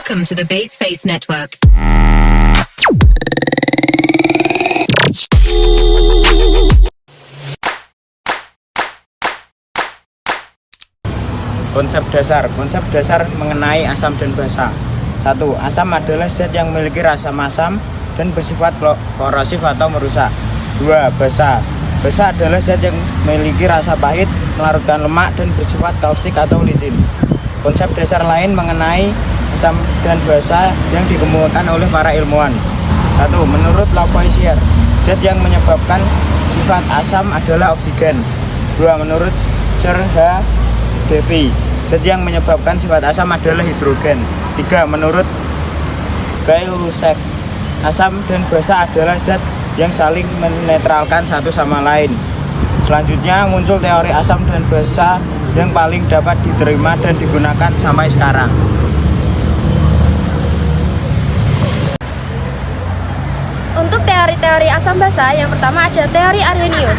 Welcome to the Baseface Network. Konsep dasar mengenai asam dan basa. 1. Asam adalah zat yang memiliki rasa asam dan bersifat korosif atau merusak. 2. Basa adalah zat yang memiliki rasa pahit, melarutkan lemak, dan bersifat kaustik atau licin. Konsep dasar lain mengenai asam dan basa yang dikemukakan oleh para ilmuwan. 1. Menurut Lavoisier, zat yang menyebabkan sifat asam adalah oksigen. 2. Menurut Sir H. Davy, zat yang menyebabkan sifat asam adalah hidrogen. 3. Menurut Gay-Lussac, asam dan basa adalah zat yang saling menetralkan satu sama lain. Selanjutnya muncul teori asam dan basa yang paling dapat diterima dan digunakan sampai sekarang. Untuk teori-teori asam basa, yang pertama ada teori Arrhenius.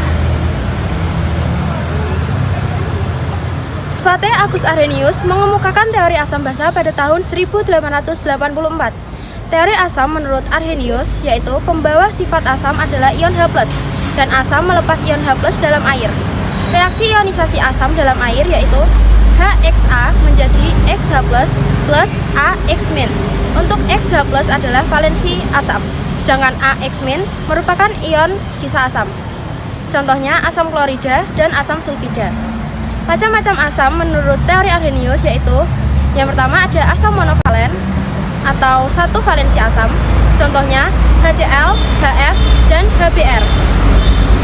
Svante August Arrhenius mengemukakan teori asam basa pada tahun 1884. Teori asam menurut Arrhenius yaitu pembawa sifat asam adalah ion H+, dan asam melepas ion H+ dalam air. Reaksi ionisasi asam dalam air yaitu HXA menjadi XH+ plus AX-. Untuk XH+ adalah valensi asam, sedangkan AX- merupakan ion sisa asam. Contohnya asam klorida dan asam sulfida. Macam-macam asam menurut teori Arrhenius yaitu yang pertama ada asam monovalen atau satu valensi asam, contohnya HCl, HF, dan HBr.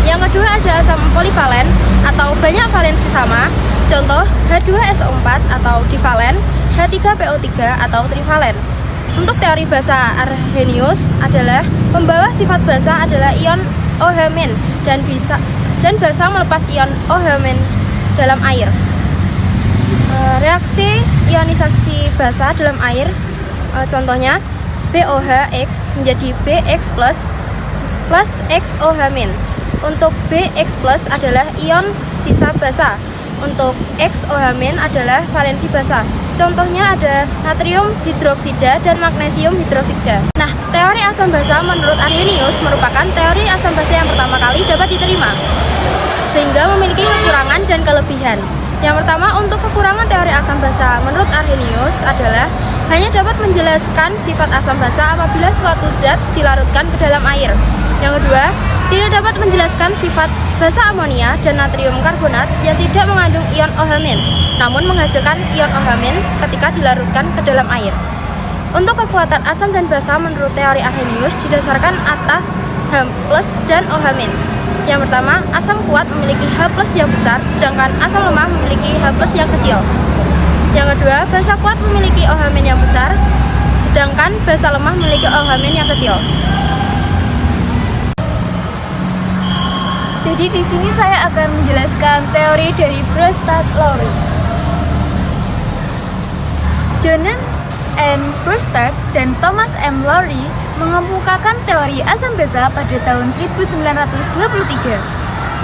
Yang kedua ada asam polivalen atau banyak valensi sama, contoh H2SO4 atau divalen, H3PO3 atau trivalen. Untuk teori basa Arrhenius adalah pembawa sifat basa adalah ion OH- dan basa melepas ion OH- dalam air. Reaksi ionisasi basa dalam air contohnya BOHX menjadi BX plus XOH-. Untuk BX plus adalah ion sisa basa. Untuk XOH- adalah valensi basa. Contohnya ada natrium hidroksida dan magnesium hidroksida. Nah, teori asam basa menurut Arrhenius merupakan teori asam basa yang pertama kali dapat diterima, sehingga memiliki kekurangan dan kelebihan. Yang pertama, untuk kekurangan teori asam basa menurut Arrhenius adalah hanya dapat menjelaskan sifat asam basa apabila suatu zat dilarutkan ke dalam air. Yang kedua, tidak dapat menjelaskan sifat basa amonia dan natrium karbonat yang tidak mengandung ion OH-, namun menghasilkan ion OH- ketika dilarutkan ke dalam air. Untuk kekuatan asam dan basa menurut teori Arrhenius didasarkan atas H+ dan OH-. Yang pertama, asam kuat memiliki H+ yang besar, sedangkan asam lemah memiliki H+ yang kecil. Yang kedua, basa kuat memiliki OH- yang besar, sedangkan basa lemah memiliki OH- yang kecil. Jadi di sini saya akan menjelaskan teori dari Brustad-Lowry. Johann N. Brustad dan Thomas M. Lowry mengemukakan teori asam basa pada tahun 1923.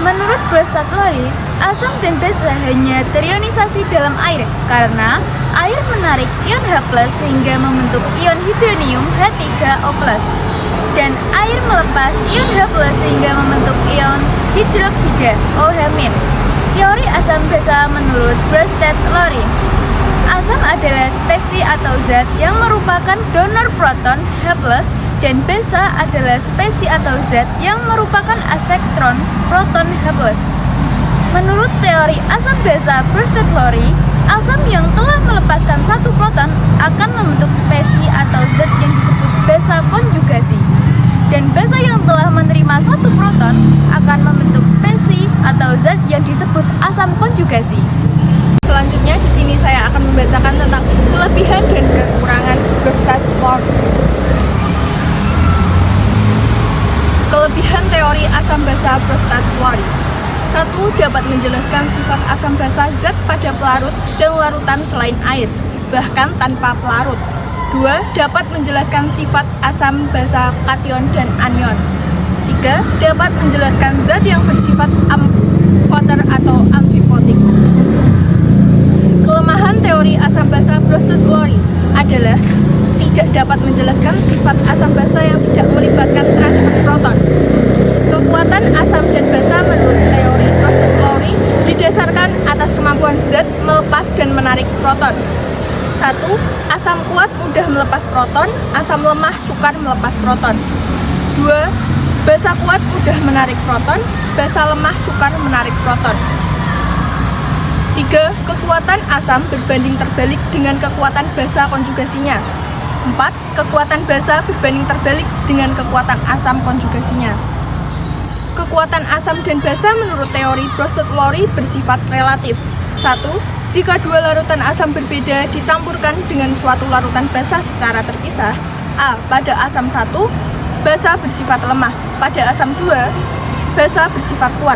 Menurut Brustad-Lowry, asam dan basa hanya terionisasi dalam air karena air menarik ion H+ sehingga membentuk ion hidronium H3O+, dan air melepas ion H+ sehingga membentuk ion hidroksida OH-. Teori asam basa menurut Brustad-Lowry, asam adalah spesies atau zat yang merupakan donor proton H+, dan basa adalah spesies atau zat yang merupakan asektron proton H+. Menurut teori asam basa Brustad-Lowry, asam yang telah melepaskan satu proton akan membentuk spesies atau zat yang disebut basa konjugasi, dan basa yang telah menerima satu proton akan membentuk spesies atau zat yang disebut asam konjugasi. Selanjutnya di sini saya akan membacakan tentang kelebihan dan kekurangan Brustad-Lowry. Kelebihan teori asam basa Brustad-Lowry. 1. Dapat menjelaskan sifat asam basa zat pada pelarut dan larutan selain air, bahkan tanpa pelarut. 2. Dapat menjelaskan sifat asam basa kation dan anion. 3. Dapat menjelaskan zat yang bersifat amfoter atau amfipotik. Kelemahan teori asam basa Brustad-Lowry adalah tidak dapat menjelaskan sifat asam basa yang tidak melibatkan transfer proton. Kekuatan asam dan basa menurut teori Bronsted-Lowry didasarkan atas kemampuan zat melepas dan menarik proton. 1. Asam kuat mudah melepas proton, asam lemah sukar melepas proton. 2. Basa kuat mudah menarik proton, basa lemah sukar menarik proton. 3. Kekuatan asam berbanding terbalik dengan kekuatan basa konjugasinya. 4. Kekuatan basa berbanding terbalik dengan kekuatan asam konjugasinya. Kekuatan asam dan basa menurut teori Bronsted-Lowry bersifat relatif. 1. Jika dua larutan asam berbeda dicampurkan dengan suatu larutan basa secara terpisah, A. Pada asam 1, basa bersifat lemah. Pada asam 2, basa bersifat kuat.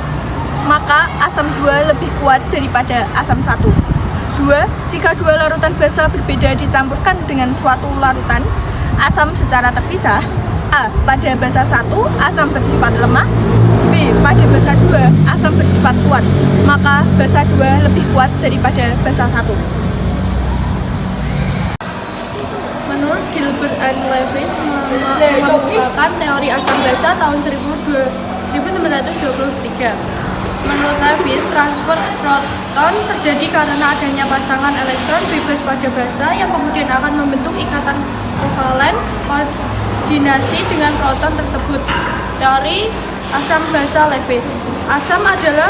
Maka asam 2 lebih kuat daripada asam 1. 2. Jika dua larutan basa berbeda dicampurkan dengan suatu larutan asam secara terpisah, A. Pada basa 1, asam bersifat lemah. B. Pada basa 2, asam bersifat kuat. Maka basa 2 lebih kuat daripada basa 1. Menurut Gilbert and Lewis mengemukakan teori asam basa tahun 1923. Menurut Lewis, transfer proton terjadi karena adanya pasangan elektron bebas pada basa yang kemudian akan membentuk ikatan kovalen koordinasi dengan proton tersebut. Teori asam basa Lewis. Asam adalah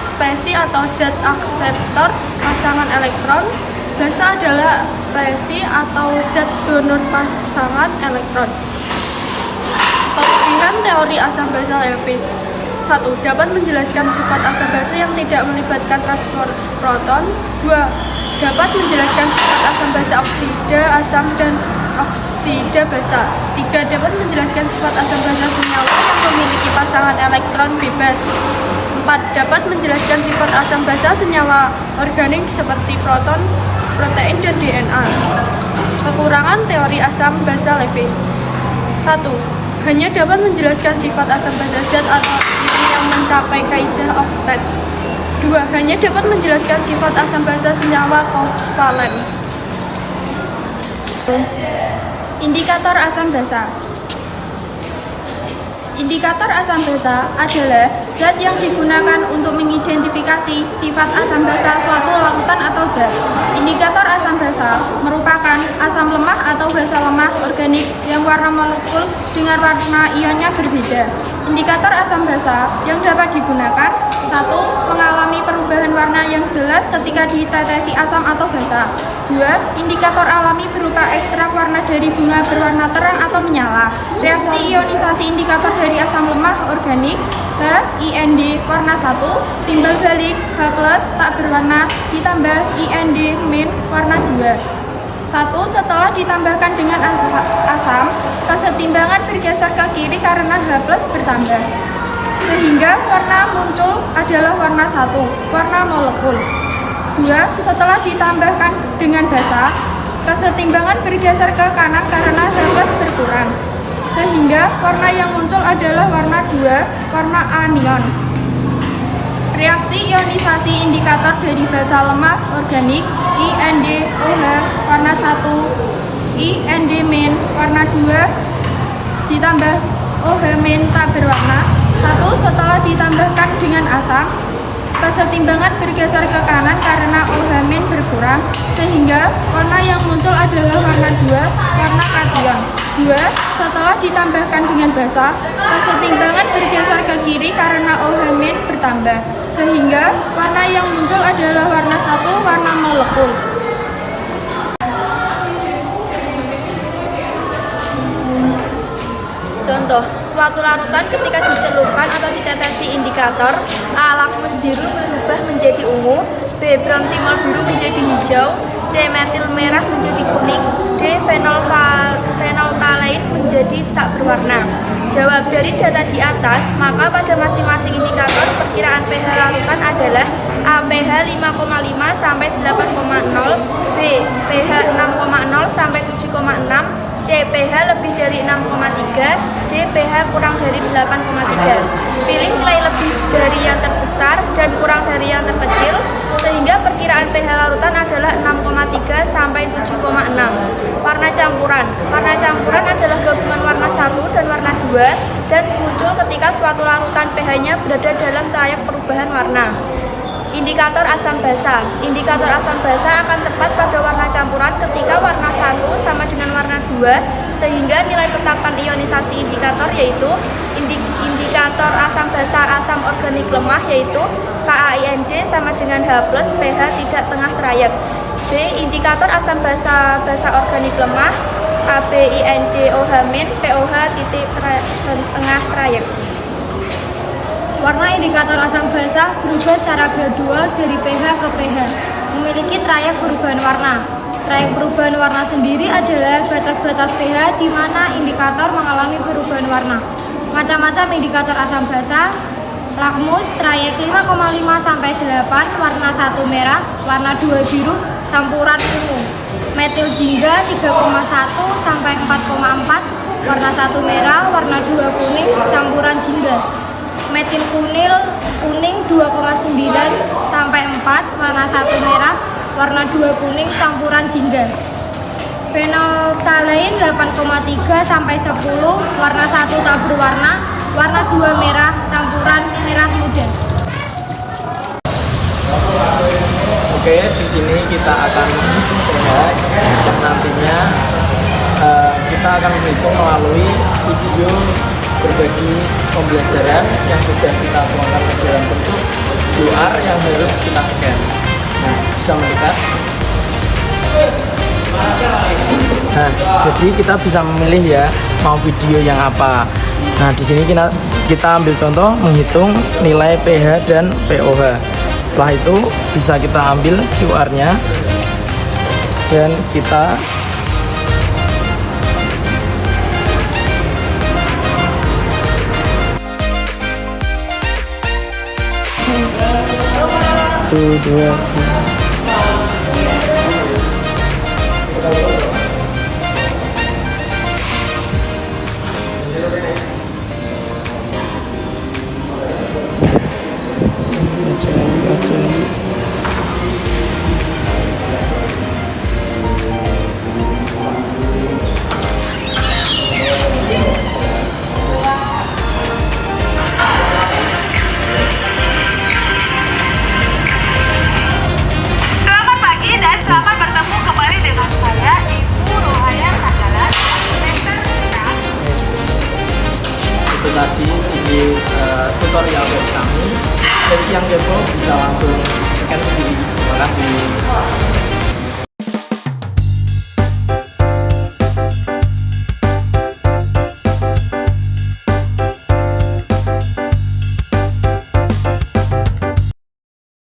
spesi atau zat akseptor pasangan elektron. Basa adalah spesi atau zat donor pasangan elektron. Kelebihan teori asam basa Lewis. 1. Dapat menjelaskan sifat asam basa yang tidak melibatkan transfer proton. 2. Dapat menjelaskan sifat asam basa oksida asam dan oksida basa. 3. Dapat menjelaskan sifat asam basa senyawa yang memiliki pasangan elektron bebas. 4. Dapat menjelaskan sifat asam basa senyawa organik seperti proton, protein, dan DNA. Kekurangan teori asam basa Lewis. 1. Hanya dapat menjelaskan sifat asam basa zat atau ion yang mencapai kaidah oktet. 2. Hanya dapat menjelaskan sifat asam basa senyawa kovalen. Indikator asam basa. Indikator asam basa adalah zat yang digunakan untuk mengidentifikasi sifat asam basa suatu larutan atau zat. Indikator asam basa merupakan asam lemah atau basa lemah organik yang warna molekul dengan warna ionnya berbeda. Indikator asam basa yang dapat digunakan: 1. Mengalami perubahan warna yang jelas ketika ditetesi asam atau basa. 2. Indikator alami berupa ekstrak warna dari bunga berwarna terang atau menyala. Reaksi ionisasi indikator dari asam lemah organik H, IND warna 1, timbal balik H+ tak berwarna ditambah IND- warna 2. 1. Setelah ditambahkan dengan asam, kesetimbangan bergeser ke kiri karena H+ bertambah, sehingga warna muncul adalah warna 1, warna molekul. 2. Setelah ditambahkan dengan basa, kesetimbangan bergeser ke kanan karena H+ berkurang, sehingga warna yang muncul adalah warna 2, warna anion. Reaksi ionisasi indikator dari basa lemah organik IND-OH warna 1, IND- warna 2 ditambah OH- tak berwarna. 1. Setelah ditambahkan dengan asam, kesetimbangan bergeser ke kanan karena OH- berkurang, sehingga warna yang muncul adalah warna 2, warna kation. 2. Setelah ditambahkan dengan basa, kesetimbangan bergeser ke kiri karena OH- bertambah, sehingga warna yang muncul adalah warna 1, warna molekul. Contoh, suatu larutan ketika dicelupkan atau ditetesi indikator A. Lakmus biru berubah menjadi ungu, B. Brontimol biru menjadi hijau, C. Metil merah menjadi kuning, D. Phenolphthalein menjadi tak berwarna. Jawab dari data di atas, maka pada masing-masing indikator perkiraan pH larutan adalah A. pH 5,5 sampai 8,0, B. pH 6,0 sampai 7,6, C. pH lebih dari 6,3, D. pH kurang dari 8,3. Pilih nilai lebih dari yang terbesar dan kurang dari yang terkecil, sehingga perkiraan pH larutan adalah 6,3 sampai 7,6. Warna campuran 2 dan muncul ketika suatu larutan pH-nya berada dalam trayek perubahan warna. Indikator asam basa. Indikator asam basa akan tepat pada warna campuran ketika warna 1 sama dengan warna 2, sehingga nilai tetapan ionisasi indikator yaitu indikator asam basa asam organik lemah yaitu KAIND sama dengan H+, pH tidak tengah trayek. B. Indikator asam basa organik lemah ABINDOH- POH titik tengah trayek. Warna indikator asam basa berubah secara gradual dari pH ke pH, memiliki trayek perubahan warna. Trayek perubahan warna sendiri adalah batas-batas pH di mana indikator mengalami perubahan warna. Macam-macam indikator asam basa: lakmus trayek 5,5 sampai 8, warna 1 merah, warna 2 biru, campuran ungu. Metil jingga 3,1 sampai 4,4, warna 1 merah, warna 2 kuning, campuran jingga. Metil kuning 2,9 sampai 4, warna 1 merah, warna 2 kuning, campuran jingga. Phenolphthalein 8,3 sampai 10, warna 1 tak berwarna, warna 2 merah, campuran merah muda. Oke, di sini kita akan melihat yang nantinya kita akan menghitung melalui video berbagi pembelajaran yang sudah kita tuangkan ke dalam bentuk QR yang harus kita scan. Nah, bisa melihat. Nah, jadi kita bisa memilih ya mau video yang apa. Nah, di sini kita ambil contoh menghitung nilai pH dan POH. Setelah itu bisa kita ambil QR-nya dan kita dua. Selamat pagi dan selamat bertemu kembali dengan saya, Ibu Rohaya Sandalan, semester 6. itu tadi sedikit tutorial dari kami. Bagi yang kepo bisa langsung scan sendiri. Terima kasih.